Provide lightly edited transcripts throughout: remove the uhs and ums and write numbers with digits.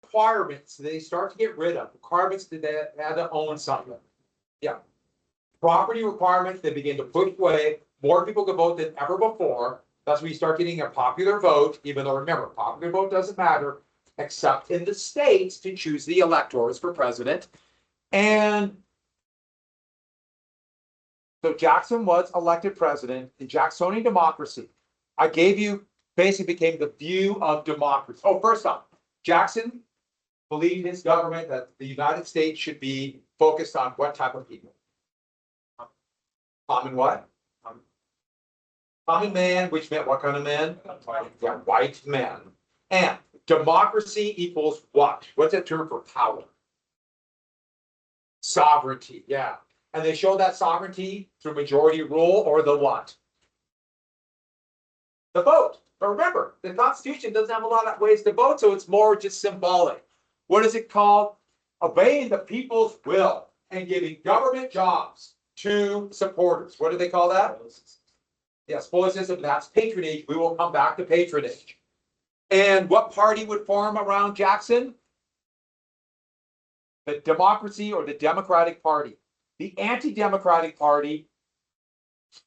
requirements they start to get rid of. Requirements that they had to own something. Yeah. Property requirements, they begin to push away. More people can vote than ever before. That's when you start getting a popular vote, even though remember, popular vote doesn't matter, except in the states to choose the electors for president. And so Jackson was elected president in Jacksonian democracy. I gave you, basically became the view of democracy. Oh, first off, Jackson believed his government that the United States should be focused on what type of people? Common what? Common man, which meant what kind of men? Yeah, white men. And democracy equals what? What's that term for power? Sovereignty, yeah. And they show that sovereignty through majority rule or the what? The vote. But remember, the Constitution doesn't have a lot of ways to vote, so it's more just symbolic. What is it called? Obeying the people's will and giving government jobs to supporters. What do they call that? Yes, politicism, that's patronage. We will come back to patronage. And what party would form around Jackson? The Democracy or the Democratic Party. The anti-democratic party,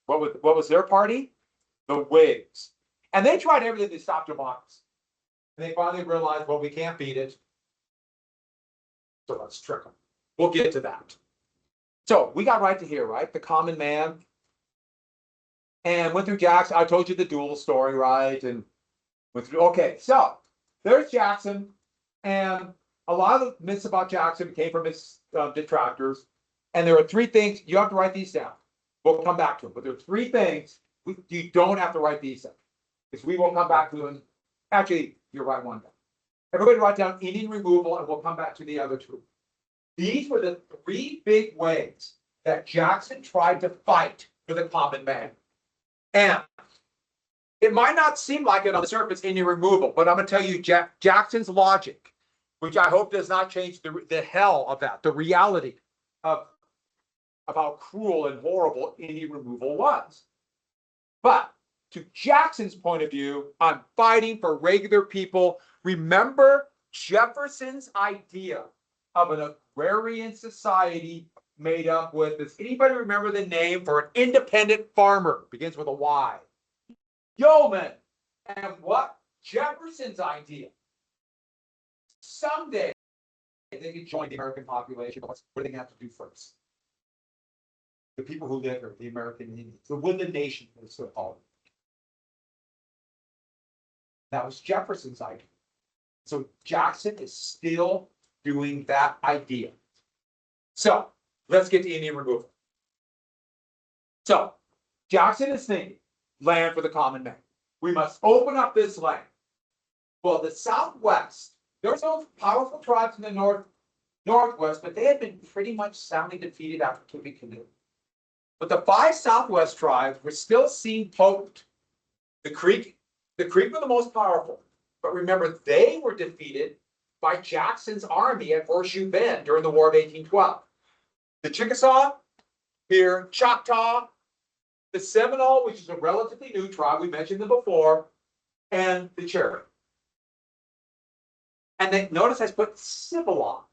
what was their party? The Whigs. And they tried everything to stop democracy. And they finally realized, well, we can't beat it. So let's trick them. We'll get to that. So we got right to here, right? The common man. And went through Jackson. I told you the duel story, right? And went through, okay, so there's Jackson. And a lot of the myths about Jackson came from his detractors. And there are three things, you have to write these down. We'll come back to them. But there are three things you don't have to write these down. Because we will come back to them. Actually, you're right one down. Everybody write down Indian removal, and we'll come back to the other two. These were the three big ways that Jackson tried to fight for the common man. And it might not seem like it on the surface, Indian removal, but I'm going to tell you Jackson's logic, which I hope does not change the hell of that, the reality of how cruel and horrible Indian removal was. But to Jackson's point of view, I'm fighting for regular people. Remember Jefferson's idea of an agrarian society made up with, does anybody remember the name for an independent farmer? Begins with a Y. Yeoman. And what? Jefferson's idea. Someday they could join the American population. What do they have to do first? The people who live here, the American Indians, the woodland nation, as so called. That was Jefferson's idea. So Jackson is still doing that idea. So let's get to Indian removal. So Jackson is thinking land for the common man. We must open up this land. Well, the Southwest, there were some powerful tribes in the Northwest, but they had been pretty much soundly defeated after Tippecanoe. But the 5 Southwest tribes were still seen potent. The Creek were the most powerful. But remember, they were defeated by Jackson's army at Horseshoe Bend during the War of 1812. The Chickasaw, here, Choctaw, the Seminole, which is a relatively new tribe, we mentioned them before, and the Cherokee. And then notice I put civilized.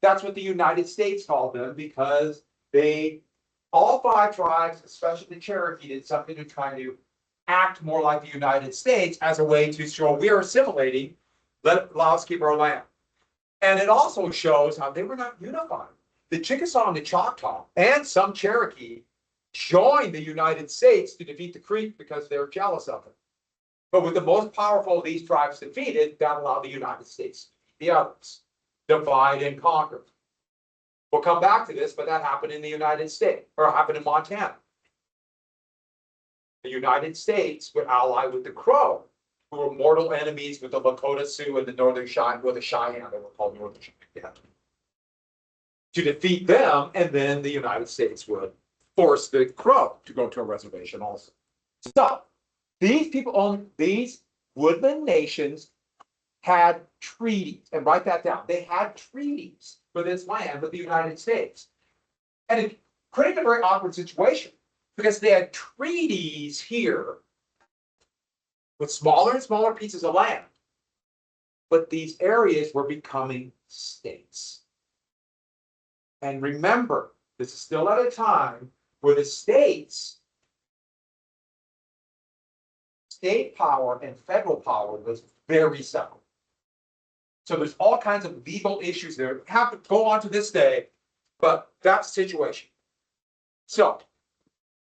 That's what the United States called them, because all 5 tribes, especially the Cherokee, did something to try to act more like the United States as a way to show we are assimilating, allow us to keep our land. And it also shows how they were not unified. The Chickasaw and the Choctaw and some Cherokee joined the United States to defeat the Creek because they were jealous of it. But with the most powerful of these tribes defeated, that allowed the United States to defeat the others. Divide and conquer. We'll come back to this, but that happened in the United States, or happened in Montana. The United States would ally with the Crow, who were mortal enemies with the Lakota Sioux and the Northern Cheyenne, or the Cheyenne, they were called Northern Cheyenne. To defeat them, and then the United States would force the Crow to go to a reservation also. So these people these woodland nations had treaties, and write that down. They had treaties for this land with the United States. And it created a very awkward situation because they had treaties here with smaller and smaller pieces of land. but these areas were becoming states. And remember, this is still at a time where the states, state power and federal power was very separate. So there's all kinds of legal issues there. Have to go on to this day, but that's the situation. So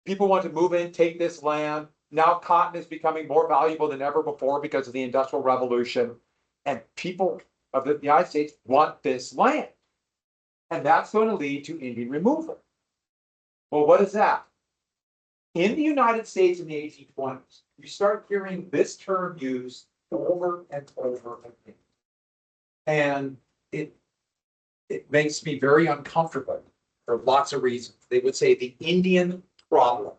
people want to move in, take this land. Now cotton is becoming more valuable than ever before because of the Industrial Revolution. And people of the United States want this land. And that's going to lead to Indian removal. Well, what is that? In the United States in the 1820s, you start hearing this term used over and over again. And it makes me very uncomfortable for lots of reasons. They would say the Indian problem.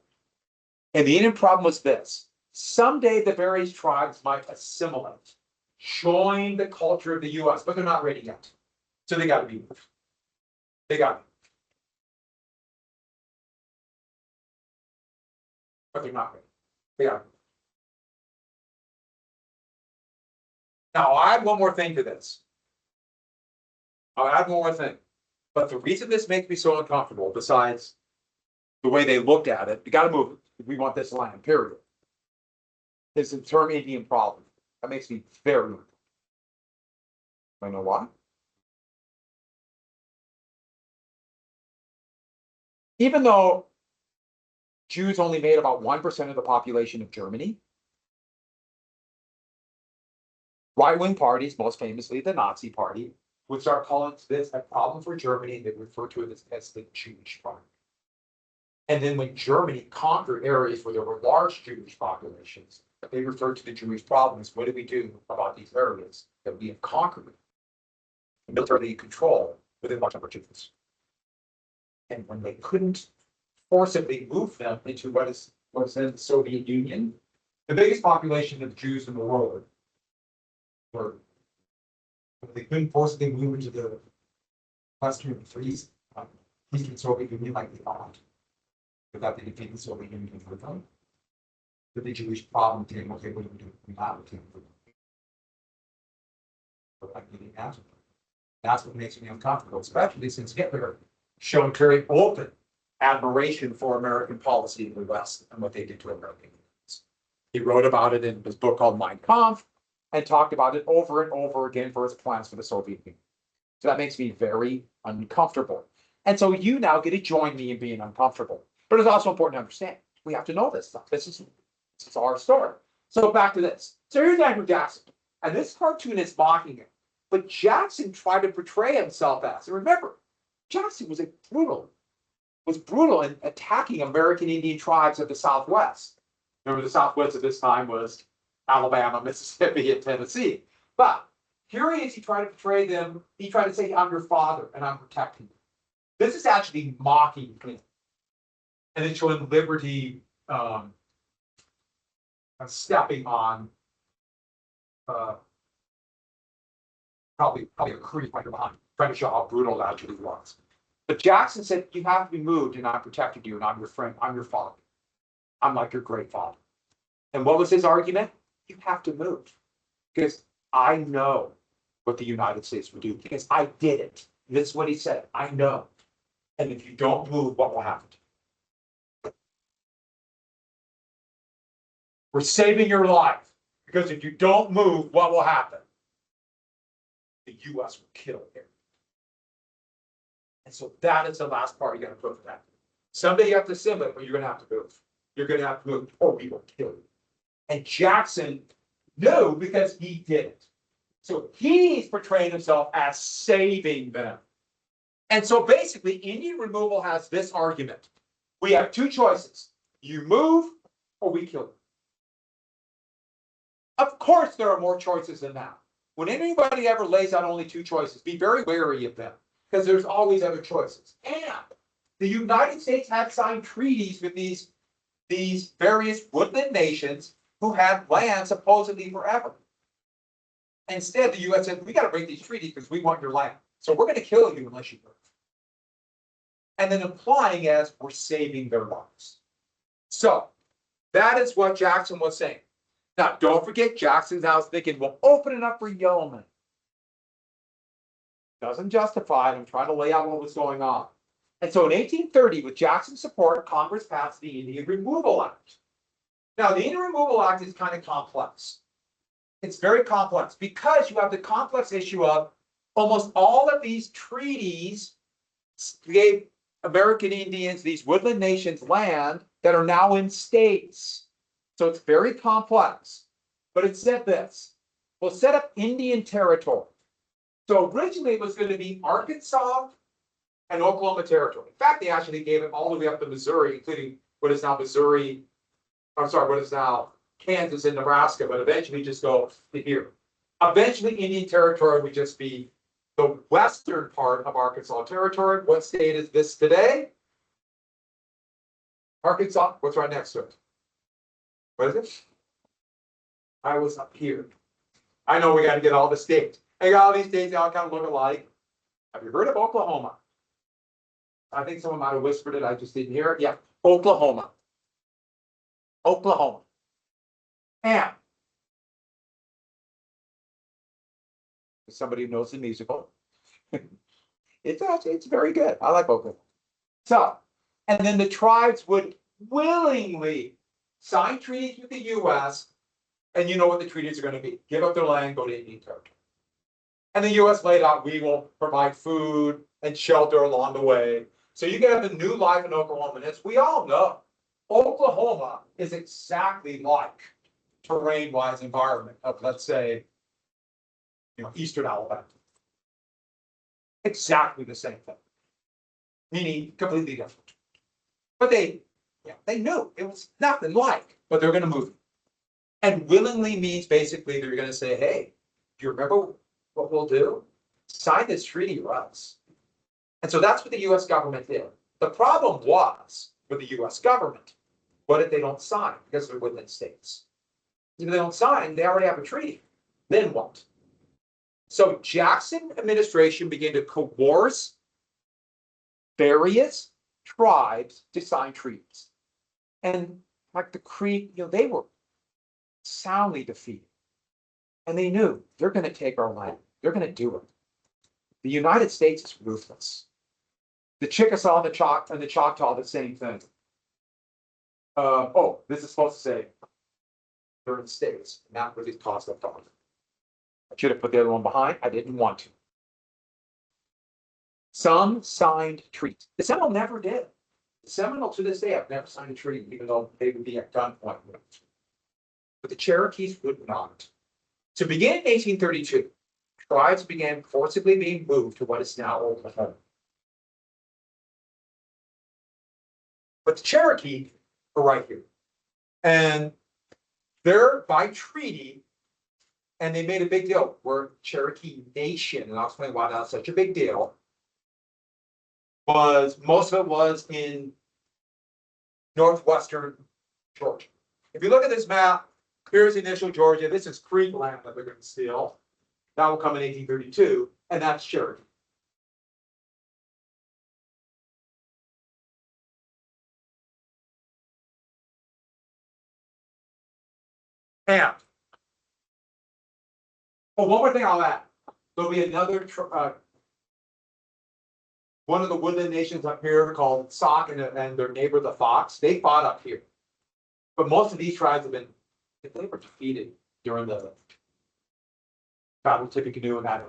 And the Indian problem was this. Someday the various tribes might assimilate, join the culture of the US, but they're not ready yet. So they got to be moved. They got to. But they're not ready. They got to. Now, I'll add one more thing to this. I'll add one more thing. But the reason this makes me so uncomfortable, besides the way they looked at it, you got to move it. We want this land, period. Is the term Indian problem. That makes me very uncomfortable. I know why. Even though Jews only made about 1% of the population of Germany, right-wing parties, most famously the Nazi Party, would start calling this a problem for Germany. They refer to it as the Jewish problem. And then when Germany conquered areas where there were large Jewish populations, they referred to the Jewish problems. What do we do about these areas that we have conquered? Militarily control within large number of Jews. And when they couldn't forcibly move them into what is in the Soviet Union, the biggest population of Jews in the world were, they couldn't forcibly move into the Western Eastern Soviet Union like they thought, without the defeat of the Soviet Union for them. But the Jewish problem came, okay, what do we do? We have to. That's what makes me uncomfortable, especially since Hitler showed very open admiration for American policy in the West and what they did to Americans. He wrote about it in his book called Mein Kampf and talked about it over and over again for his plans for the Soviet Union. So that makes me very uncomfortable. And so you now get to join me in being uncomfortable. But it's also important to understand, we have to know this stuff. This is our story. So back to this. So here's Andrew Jackson. And this cartoon is mocking him. But Jackson tried to portray himself as, and remember, Jackson was brutal in attacking American Indian tribes of the Southwest. Remember, the Southwest at this time was Alabama, Mississippi, and Tennessee. But here he is, he tried to portray them, he tried to say, I'm your father, and I'm protecting you. This is actually mocking him. And then showing liberty stepping on probably a creep right behind, trying to show how brutal that actually was. But Jackson said, you have to be moved, and I protected you, and I'm your friend, I'm your father. I'm like your great father. And what was his argument? You have to move. Because I know what the United States would do, because I did it. This is what he said. I know. And if you don't move, what will happen? We're saving your life. Because if you don't move, what will happen? The US will kill you. And so that is the last part you got to put for that. Someday you have to assimilate, but you're going to have to move. You're going to have to move, or we will kill you. And Jackson knew because he did it. So he's portraying himself as saving them. And so basically, Indian removal has this argument. We have two choices. You move, or we kill you. Of course, there are more choices than that. When anybody ever lays out only two choices, be very wary of them, because there's always other choices. And the United States had signed treaties with these various woodland nations who had land supposedly forever. Instead, the U.S. said, we got to break these treaties because we want your land. So we're going to kill you unless you move. And then implying as we're saving their lives. So that is what Jackson was saying. Now, don't forget, Jackson's now thinking, we'll open it up for yeomen. Doesn't justify it. I'm trying to lay out what was going on. And so in 1830, with Jackson's support, Congress passed the Indian Removal Act. Now, the Indian Removal Act is kind of complex. It's very complex because you have the complex issue of almost all of these treaties gave American Indians, these woodland nations, land that are now in states. So it's very complex. But it said this: we'll set up Indian territory. So originally it was going to be Arkansas and Oklahoma territory. In fact, they actually gave it all the way up to Missouri, including what is now Missouri. I'm sorry, what is now Kansas and Nebraska, but eventually just go to here. Eventually, Indian territory would just be the western part of Arkansas territory. What state is this today? Arkansas. What's right next to it? What is it? I was up here. I know we got to get all the states. I got all these states, they all kind of look alike. Have you heard of Oklahoma? I think someone might have whispered it. I just didn't hear it. Yeah, Oklahoma. Oklahoma. And somebody who knows the musical. It's very good. I like Oklahoma. So, and then the tribes would willingly sign treaties with the U.S. And you know what the treaties are going to be: give up their land, go to Indian territory. And the U.S. laid out, we will provide food and shelter along the way. So you can have a new life in Oklahoma. And as we all know, Oklahoma is exactly like terrain-wise environment of, let's say, eastern Alabama. Exactly the same thing, meaning completely different. But they knew it was nothing like, but they're going to move. And willingly means basically they're going to say, hey, do you remember what we'll do? Sign this treaty or else. And so that's what the U.S. government did. The problem was with the U.S. government, what if they don't sign because they're within states? If they don't sign, they already have a treaty. Then what? So Jackson administration began to coerce various tribes to sign treaties. And like the Creek, they were soundly defeated. And they knew they're going to take our land. They're going to do it. The United States is ruthless. The Chickasaw and the Choctaw, the same thing. This is supposed to say they're in states, not really tossed up on. I should have put the other one behind. I didn't want to. Some signed treaties. The Seminole never did. The Seminole to this day have never signed a treaty, even though they would be at gunpoint. But the Cherokees would not. To begin in 1832, tribes began forcibly being moved to what is now Oklahoma. But the Cherokee are right here. And they're by treaty, and they made a big deal. We're Cherokee Nation, and I'll explain why that's such a big deal. Most of it was in northwestern Georgia. If you look at this map, here's initial Georgia. This is Creek land that they're going to steal. That will come in 1832, and that's Cherokee. And one more thing I'll add. There'll be another one of the woodland nations up here called Sauk and their neighbor the Fox. They fought up here, but most of these tribes they were defeated during the Battle of Tippecanoe and that.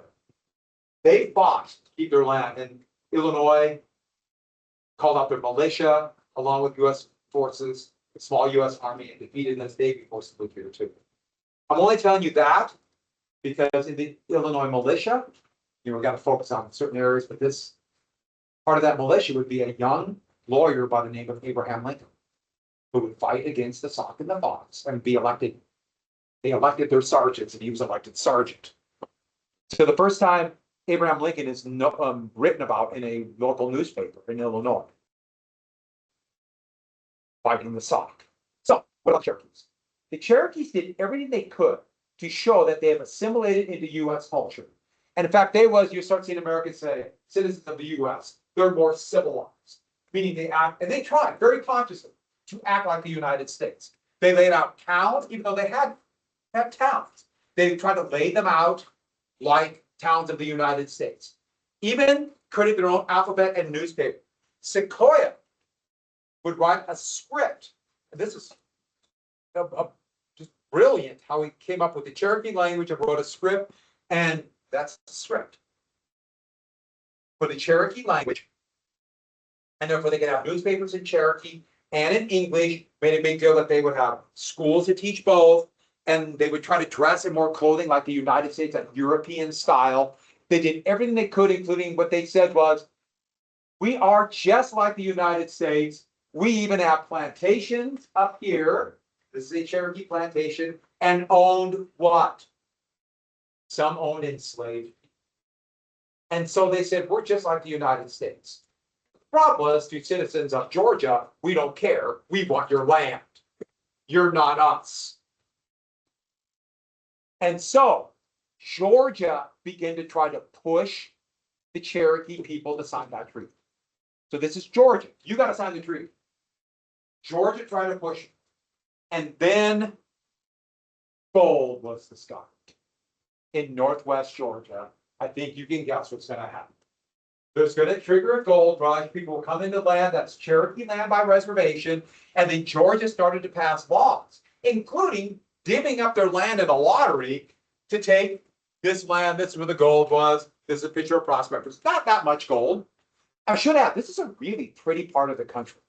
They fought to keep their land, and Illinois called out their militia along with U.S. forces, a small U.S. army, and defeated them. They be forced to move here too. I'm only telling you that because in the Illinois militia, we've got to focus on certain areas, but this part of that militia would be a young lawyer by the name of Abraham Lincoln, who would fight against the Sauk and the Fox and be elected. They elected their sergeants, and he was elected sergeant. So the first time Abraham Lincoln is written about in a local newspaper in Illinois, fighting the Sauk. So what about Cherokees? The Cherokees did everything they could to show that they have assimilated into U.S. culture. And in fact, you start seeing Americans say, citizens of the U.S., they're more civilized, meaning they act, and they tried very consciously to act like the United States. They laid out towns, even though they had have towns. They try to lay them out like towns of the United States. Even created their own alphabet and newspaper. Sequoia would write a script. And this is just brilliant how he came up with the Cherokee language and wrote a script. And that's the script for the Cherokee language. And therefore they could have newspapers in Cherokee and in English. Made a big deal that they would have schools to teach both. And they would try to dress in more clothing like the United States, like European style. They did everything they could, including what they said was, we are just like the United States. We even have plantations up here. This is a Cherokee plantation, and owned what? Some owned enslaved. And so they said, we're just like the United States. The problem was, to citizens of Georgia, we don't care. We want your land. You're not us. And so Georgia began to try to push the Cherokee people to sign that treaty. So this is Georgia. You got to sign the treaty. Georgia tried to push it. And then gold was discovered in Northwest Georgia. I think you can guess what's going to happen. There's going to trigger a gold rush. People will come into land that's Cherokee land by reservation. And then Georgia started to pass laws, including divvying up their land in a lottery to take this land. This is where the gold was. This is a picture of prospectors. Not that much gold. I should add, this is a really pretty part of the country.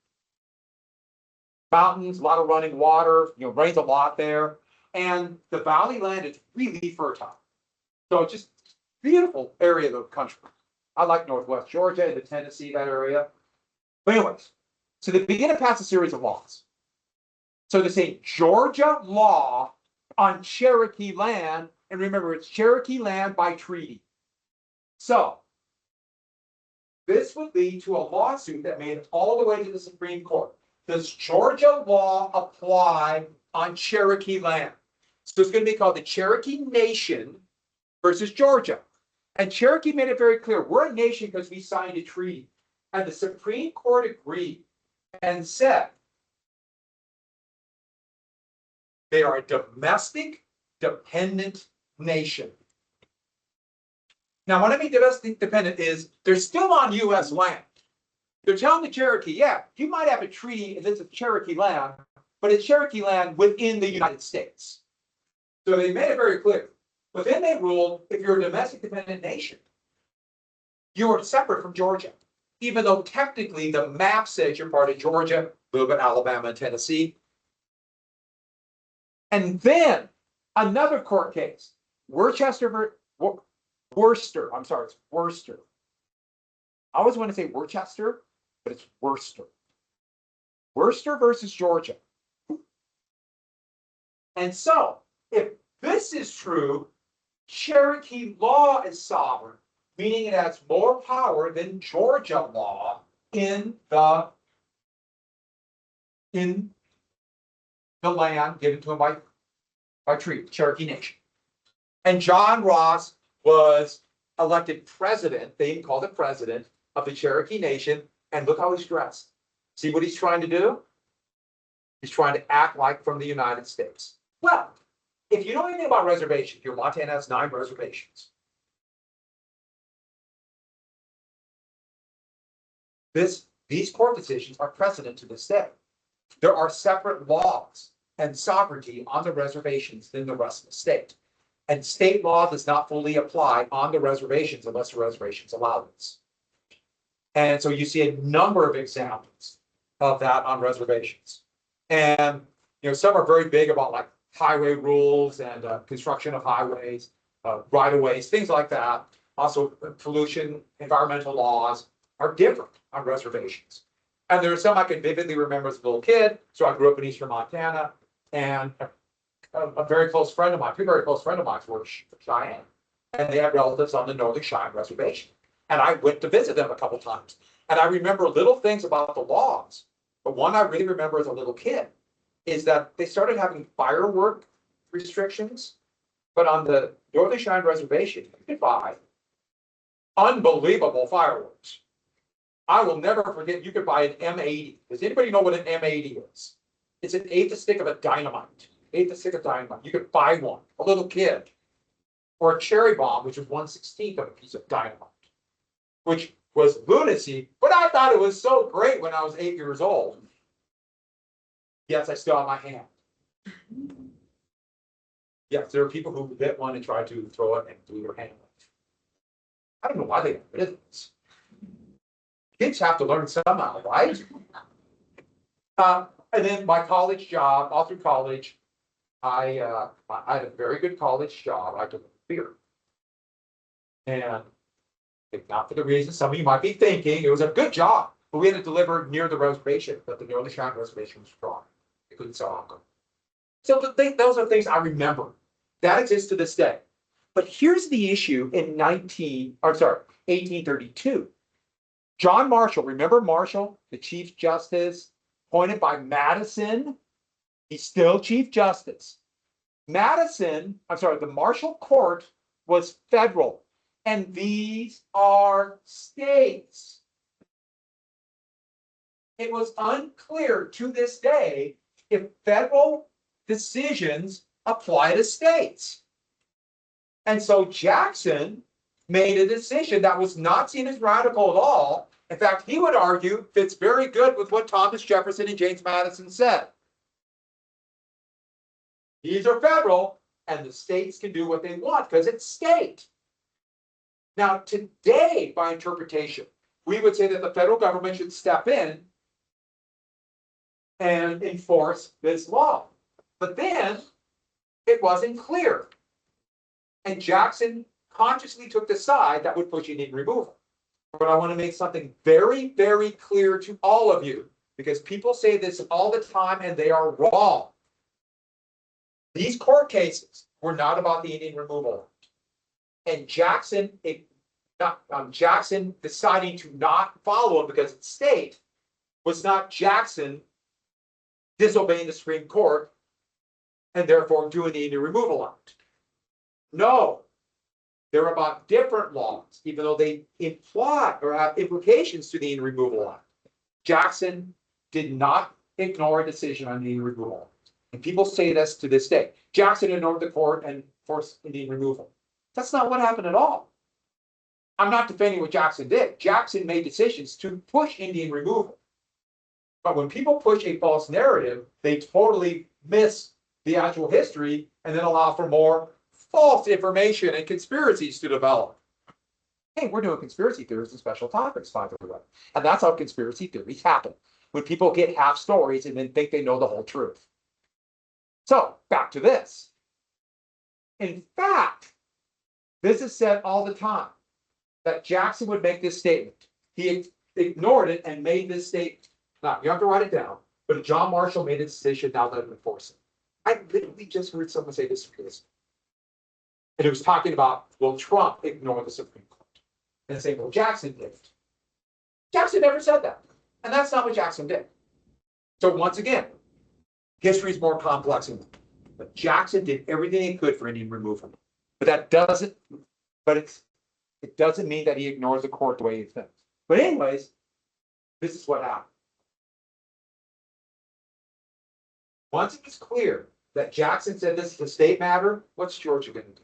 Mountains, a lot of running water, rains a lot there. And the valley land is really fertile. So it's just beautiful area of the country. I like Northwest Georgia and the Tennessee, that area. But anyways, so they begin to pass a series of laws. So they say Georgia law on Cherokee land, and remember, it's Cherokee land by treaty. So this would lead to a lawsuit that made it all the way to the Supreme Court. Does Georgia law apply on Cherokee land? So it's going to be called the Cherokee Nation versus Georgia. And Cherokee made it very clear, we're a nation because we signed a treaty. And the Supreme Court agreed and said they are a domestic dependent nation. Now, what I mean domestic dependent is they're still on U.S. land. They're telling the Cherokee, yeah, you might have a treaty and this is Cherokee land, but it's Cherokee land within the United States. So they made it very clear. But then they ruled, if you're a domestic dependent nation, you are separate from Georgia, even though technically the map says you're part of Georgia, a little bit Alabama and Tennessee. And then another court case, Worcester. I'm sorry, it's Worcester. I always want to say Worcester, but it's Worcester. Worcester versus Georgia. And so, if this is true, Cherokee law is sovereign, meaning it has more power than Georgia law in the land given to him by treaty, Cherokee Nation. And John Ross was elected president, they even called it president, of the Cherokee Nation. And look how he's dressed. See what he's trying to do? He's trying to act like from the United States. Well, if you know anything about reservations, your Montana has 9 reservations. These court decisions are precedent to this day. There are separate laws and sovereignty on the reservations than the rest of the state. And state law does not fully apply on the reservations unless the reservations allow this. And so you see a number of examples of that on reservations. And some are very big about like highway rules and construction of highways, right-of-ways, things like that. Also, pollution, environmental laws are different on reservations. And there are some I can vividly remember as a little kid. So I grew up in eastern Montana, and a very close friend of mine, 2 very close friends of mine were Cheyenne, and they had relatives on the Northern Cheyenne Reservation. And I went to visit them a couple times. And I remember little things about the laws. But one I really remember as a little kid is that they started having firework restrictions. But on the Northern Cheyenne Reservation, you could buy unbelievable fireworks. I will never forget, you could buy an M80. Does anybody know what an M80 is? It's an eighth stick of a dynamite. eighth of stick of dynamite. You could buy one, a little kid. Or a cherry bomb, which was 1/16 of a piece of dynamite, which was lunacy, but I thought it was so great when I was 8 years old. Yes, I still have my hand. Yes, there are people who hit one and try to throw it and blew their hand off. I don't know why they got rid of this. Kids have to learn somehow, right? And then my college job, all through college, I had a very good college job. I took beer. And if not for the reason some of you might be thinking, it was a good job, but we had to deliver near the reservation, but the Northern Cheyenne reservation was strong. They couldn't sell alcohol. So those are things I remember. That exists to this day. But here's the issue in 1832. John Marshall, remember Marshall, the Chief Justice, appointed by Madison? He's still Chief Justice. The Marshall Court was federal, and these are states. It was unclear to this day if federal decisions apply to states. And so Jackson made a decision that was not seen as radical at all. In fact, he would argue fits very good with what Thomas Jefferson and James Madison said. These are federal, and the states can do what they want because it's state. Now, today, by interpretation, we would say that the federal government should step in and enforce this law. But then it wasn't clear. And Jackson consciously took the side that would push Indian removal. But I want to make something very, very clear to all of you, because people say this all the time and they are wrong. These court cases were not about the Indian Removal Act. And Jackson deciding to not follow it because it's state was not Jackson disobeying the Supreme Court and therefore doing the Indian Removal Act. No, they're about different laws, even though they imply or have implications to the Indian Removal Act. Jackson did not ignore a decision on the Indian Removal Act. And people say this to this day. Jackson ignored the court and forced Indian removal. That's not what happened at all. I'm not defending what Jackson did. Jackson made decisions to push Indian removal. But when people push a false narrative, they totally miss the actual history and then allow for more false information and conspiracies to develop. Hey, we're doing conspiracy theories and special topics, by the way. And that's how conspiracy theories happen. When people get half stories and then think they know the whole truth. So, back to this. In fact, this is said all the time, that Jackson would make this statement. He ignored it and made this statement. Now, you have to write it down, but John Marshall made a decision, now let him enforce it. I literally just heard someone say this. And it was talking about, will Trump ignore the Supreme Court? And saying, well, Jackson did. Jackson never said that. And that's not what Jackson did. So once again, history is more complex than that. But Jackson did everything he could for Indian removal. But it doesn't mean that he ignores the court the way he thinks. But anyways, this is what happened. Once it was clear that Jackson said this is a state matter, what's Georgia going to do?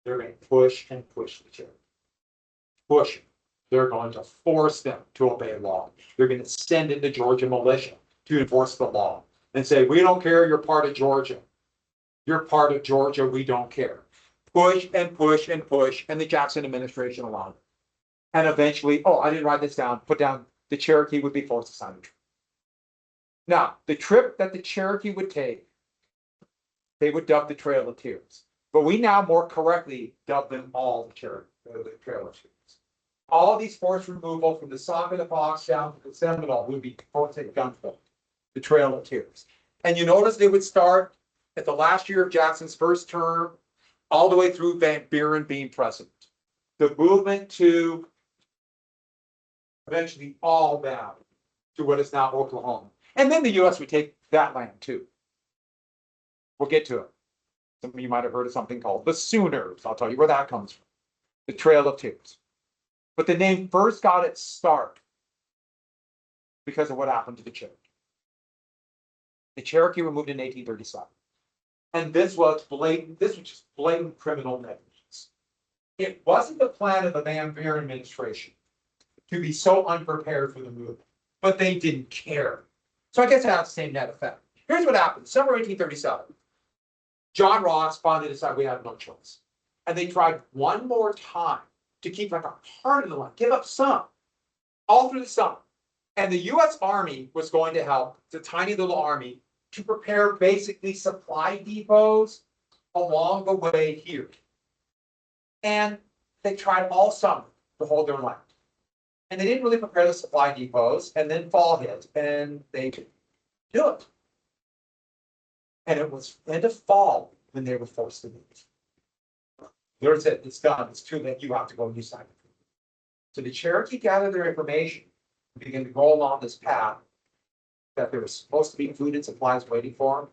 They're going to push and push the church. Push. They're going to force them to obey law. They're going to send in the Georgia militia to enforce the law and say, we don't care, you're part of Georgia. You're part of Georgia, we don't care. Push and push and push, and the Jackson administration allowed it. And eventually, oh, I didn't write this down, put down the Cherokee would be forced to sign the treaty. Now, the trip that the Cherokee would take, they would dub the Trail of Tears. But we now more correctly dub them all the Trail of Tears. All these forced removal from the Sauk and the Fox down to the Seminole would be forced at gunpoint, the Trail of Tears. And you notice they would start at the last year of Jackson's first term, all the way through Van Buren being president. The movement to eventually all down to what is now Oklahoma. And then the U.S. would take that land too. We'll get to it. Some of you might have heard of something called the Sooners. I'll tell you where that comes from. The Trail of Tears. But the name first got its start because of what happened to the Cherokee. The Cherokee were moved in 1837. And this was just blatant criminal negligence. It wasn't the plan of the Van Buren administration to be so unprepared for the move, but they didn't care. So I guess it has the same net effect. Here's what happened. Summer 1837. John Ross finally decided we had no choice. And they tried one more time to keep like a part of the line, give up some, all through the summer. And the US Army was going to help, the tiny little army, to prepare basically supply depots along the way here. And they tried all summer to hold their line. And they didn't really prepare the supply depots, and then fall hit, and they didn't do it. And it was end of fall when they were forced to move. There's it, it's done, it's too late, you have to go and do something. So the Cherokee gathered their information, and began to go along this path, that there was supposed to be food and supplies waiting for them.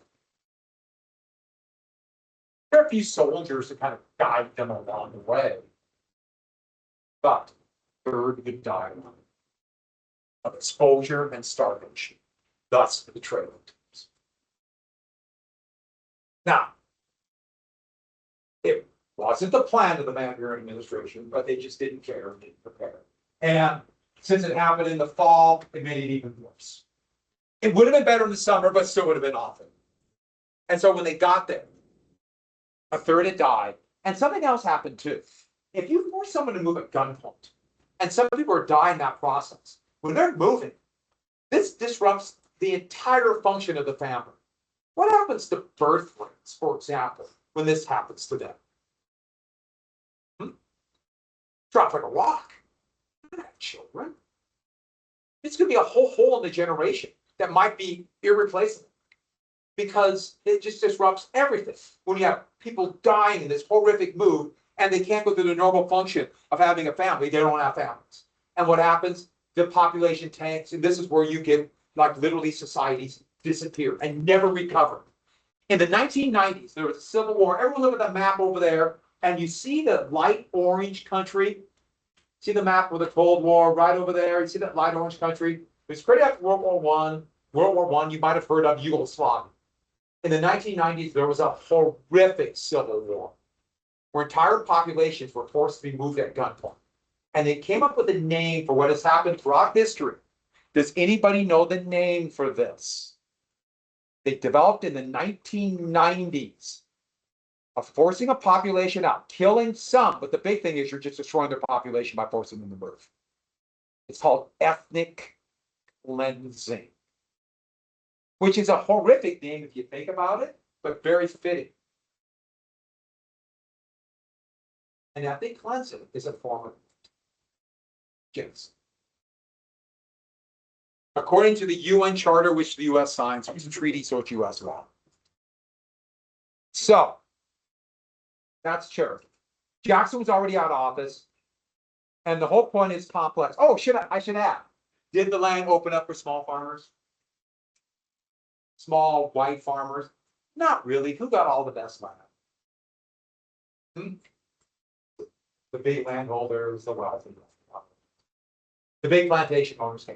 There are a few soldiers to kind of guide them along the way. But third would die of exposure and starvation. Thus the trail victims. Now, it wasn't the plan of the Van Buren administration, but they just didn't care and didn't prepare. And since it happened in the fall, it made it even worse. It would have been better in the summer, but still would have been awful. And so when they got there, a third had died. And something else happened too. If you force someone to move at gunpoint, and some people are dying in that process, when they're moving, this disrupts the entire function of the family. What happens to birth rates, for example, when this happens to them? Drop like a rock. They don't have children. It's going to be a whole hole in the generation that might be irreplaceable, because it just disrupts everything. When you have people dying in this horrific move, and they can't go through the normal function of having a family, they don't have families. And what happens? The population tanks, and this is where you get, like, literally societies disappear and never recover. In the 1990s, there was a civil war. Everyone look at the map over there, and you see the light orange country. See the map with the Cold War right over there? You see that light orange country? It was created after World War I. World War I, you might have heard of Yugoslavia. In the 1990s, there was a horrific civil war where entire populations were forced to be moved at gunpoint. And they came up with a name for what has happened throughout history. Does anybody know the name for this? They developed in the 1990s of forcing a population out, killing some, but the big thing is you're just destroying their population by forcing them to move. It's called ethnic cleansing, which is a horrific name if you think about it, but very fitting. And ethnic cleansing is a form of genocide. According to the UN Charter, which the US signs, it's a treaty, so it's US law. So, that's Cherokee. Jackson was already out of office, and the whole point is complex. Oh, I should add, did the land open up for small farmers? Small white farmers? Not really. Who got all the best land? The big landholders, the wealthy. The big plantation owners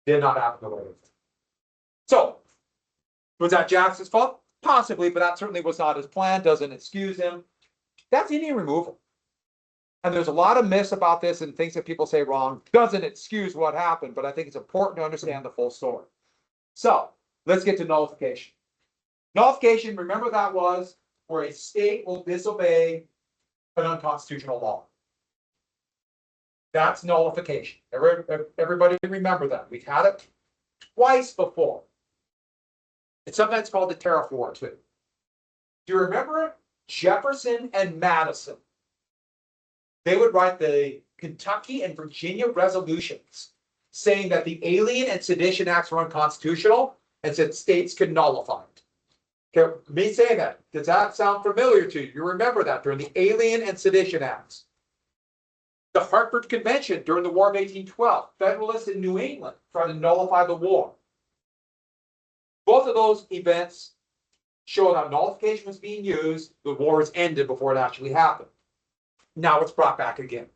did not happen the way. So, was that Jackson's fault? Possibly, but that certainly was not his plan. Doesn't excuse him. That's Indian removal. And there's a lot of myths about this and things that people say wrong. Doesn't excuse what happened, but I think it's important to understand the full story. So, let's get to nullification. Nullification, remember that was where a state will disobey an unconstitutional law. That's nullification. Everybody remember that. We've had it twice before. It's sometimes called the Tariff War too. Do you remember it? Jefferson and Madison. They would write the Kentucky and Virginia resolutions saying that the Alien and Sedition Acts were unconstitutional and said states could nullify it. Okay, me saying that, does that sound familiar to you? You remember that during the Alien and Sedition Acts. The Hartford Convention during the War of 1812, Federalists in New England tried to nullify the war. Both of those events showed how nullification was being used. The wars ended before it actually happened. Now it's brought back again.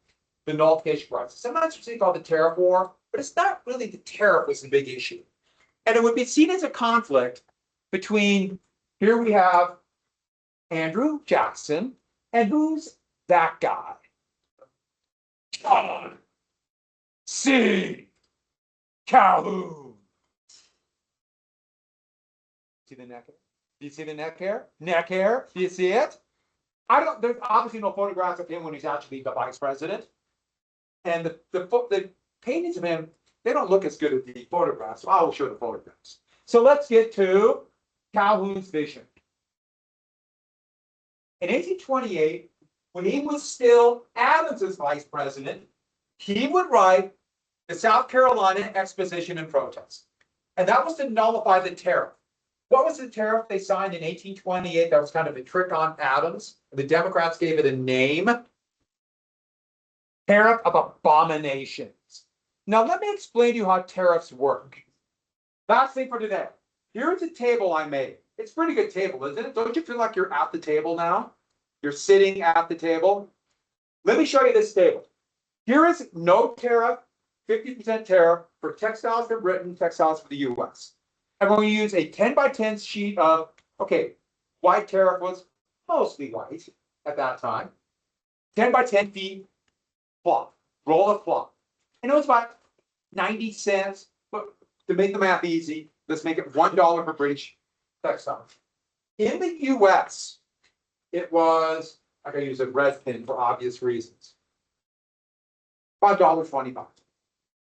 The nullification process. Sometimes it's called the Tariff War, but it's not really the tariff was the big issue. And it would be seen as a conflict between, here we have Andrew Jackson, and who's that guy? John C. Calhoun. See the neck hair? Do you see the neck hair? Neck hair? Do you see it? There's obviously no photographs of him when he's actually the vice president. And the paintings of him, they don't look as good as the photographs. So I will show the photographs. So let's get to Calhoun's vision. In 1828, when he was still Adams's vice president, he would write the South Carolina Exposition and Protest. And that was to nullify the tariff. What was the tariff they signed in 1828? That was kind of a trick on Adams. The Democrats gave it a name. Tariff of abominations. Now, let me explain to you how tariffs work. Last thing for today. Here's a table I made. It's a pretty good table, isn't it? Don't you feel like you're at the table now? You're sitting at the table. Let me show you this table. Here is no tariff, 50% tariff for textiles from Britain, textiles for the US. And when we use a 10 by 10 sheet of, okay, white tariff was mostly white at that time. 10 by 10 feet cloth, roll of cloth. And it was about 90 cents. But to make the math easy, let's make it $1 for British textiles. In the US, it was, I gotta use a red pen for obvious reasons, $5.25.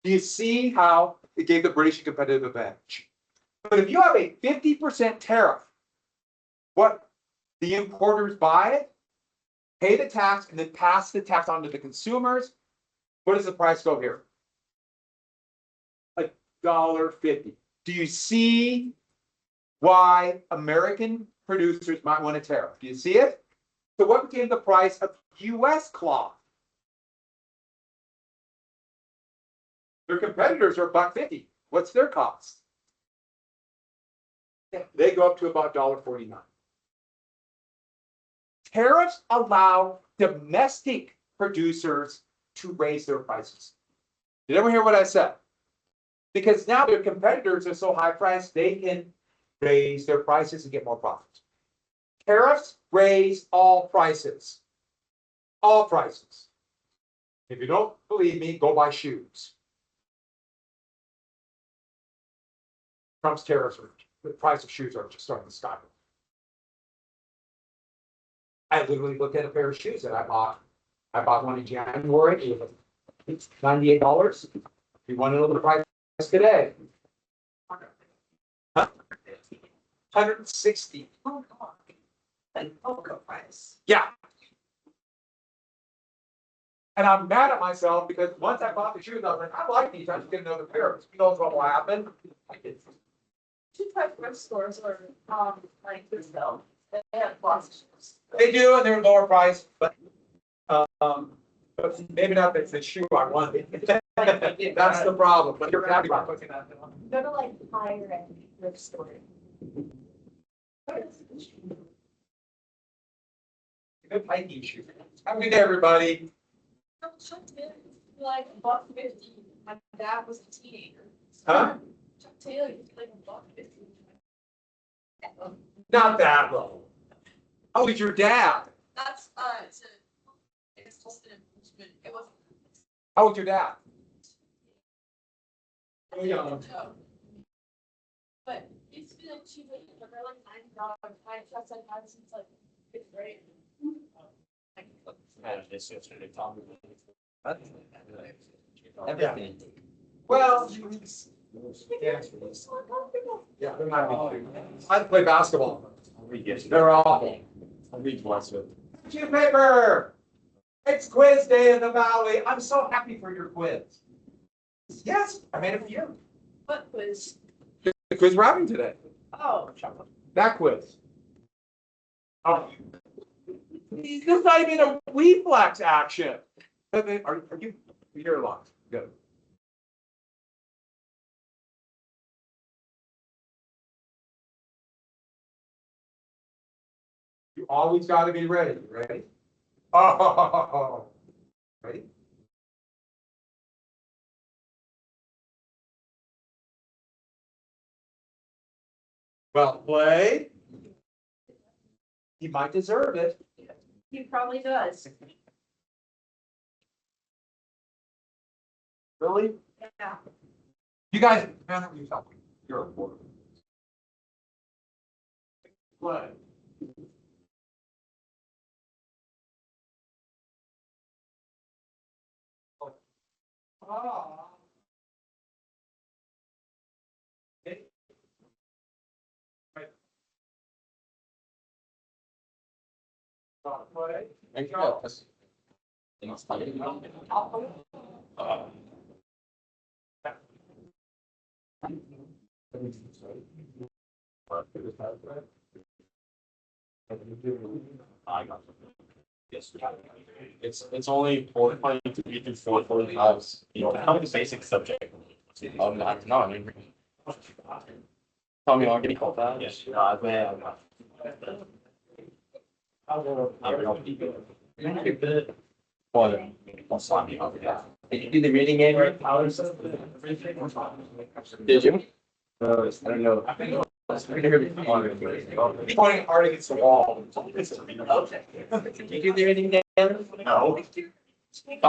Do you see how it gave the British a competitive advantage? But if you have a 50% tariff, what the importers buy it, pay the tax, and then pass the tax on to the consumers, what does the price go here? $1.50. Do you see why American producers might want a tariff? Do you see it? So what became the price of US cloth? Their competitors are $1.50. What's their cost? They go up to about $1.49. Tariffs allow domestic producers to raise their prices. Did everyone hear what I said? Because now their competitors are so high priced, they can raise their prices and get more profit. Tariffs raise all prices. All prices. If you don't believe me, go buy shoes. Trump's tariffs are, the price of shoes are just starting to skyrocket. I literally looked at a pair of shoes that I bought. I bought one in January. It was $98. If you want to know the price today. Huh? 160. Oh, come on. Like Poco price. Yeah. And I'm mad at myself because once I bought the shoes, I was like, I like these. I should get another pair. Who knows what will happen? Two type thrift stores are like this though. They have lots of shoes. They do, and they're lower priced, but maybe not the shoe I wanted. That's the problem. But you're happy about looking at them. Go to like higher end thrift store. Good hiking shoe. Have a good day, everybody. Chuck Taylor, like $1.50. My dad was a teenager. Huh? Chuck Taylor was like $1.50. Not that low. Oh, it's your dad. That's it's just an improvement. It wasn't. How old's your dad? Oh, yeah. But it used to be like cheap, but they're like $90. My trust I've had since like 5th grade. Everything. Well, yeah, there might be two. I play basketball. They're awful. I'll read once with. Sheet of paper. It's quiz day in the valley. I'm so happy for your quiz. Yes, I made it for you. What quiz? The quiz we're having today. Oh, That quiz. Oh. This is not even a reflex action. Are you? You're locked. Good. You always got to be ready. Ready? Oh, ready? Well played. He might deserve it. He probably does. Really? Yeah. You guys, you're a board. What? Oh. Thank you. I got it. Yes. It's only 4:23 through 4:45. You know, how many basic subject? Not, no, I mean. Tell me, I'll give you a call back. Yes. What? Did you do the reading game? Did you? I don't know. Pointing hard against the wall. Did you do the reading game? No. I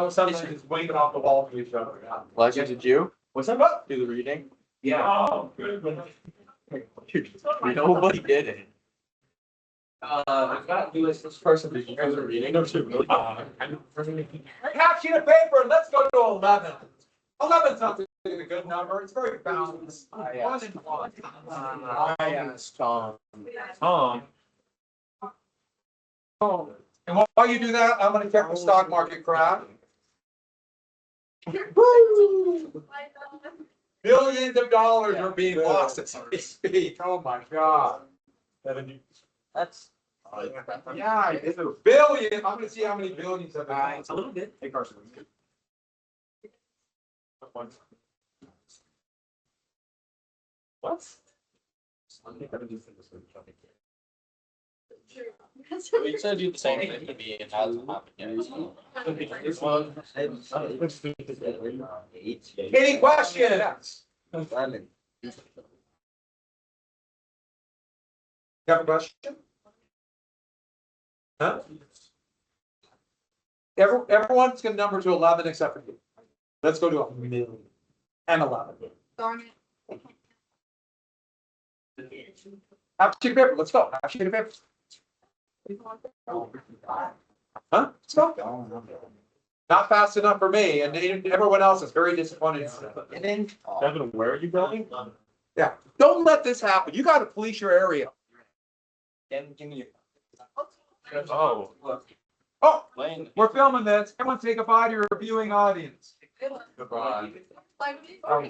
was suddenly just waving off the wall to each other. Elijah, did you? What's that about? Do the reading? Yeah. Oh, good. Nobody did it. I've got to do this Person, did you guys are reading? No, really? Half sheet of paper, and let's go to 11. 11 sounds like a good number. It's very balanced. One and one. I asked Tom. Oh. And while you do that, I'm gonna check the stock market crash. Woo! Billions of dollars are being lost at this speed. Oh my God. That's. Yeah, I do. Billion. I'm gonna see how many billions have been. It's a little bit. Hey, Carson. What? Sure. We said do the same thing to me and hasn't happened yet. This one. Any questions? You have a question? Huh? Everyone's gonna number to 11 except for you. Let's go to 1,000,000 and 11. Darn it. Half a sheet of paper, let's go. Half a sheet of paper. Huh? Let's go. Not fast enough for me, and everyone else is very disappointed. Kevin, where are you going? Yeah, don't let this happen. You gotta police your area. Oh, Oh, Lane. we're filming this. Everyone say goodbye to your viewing audience. Goodbye. Like, Oh,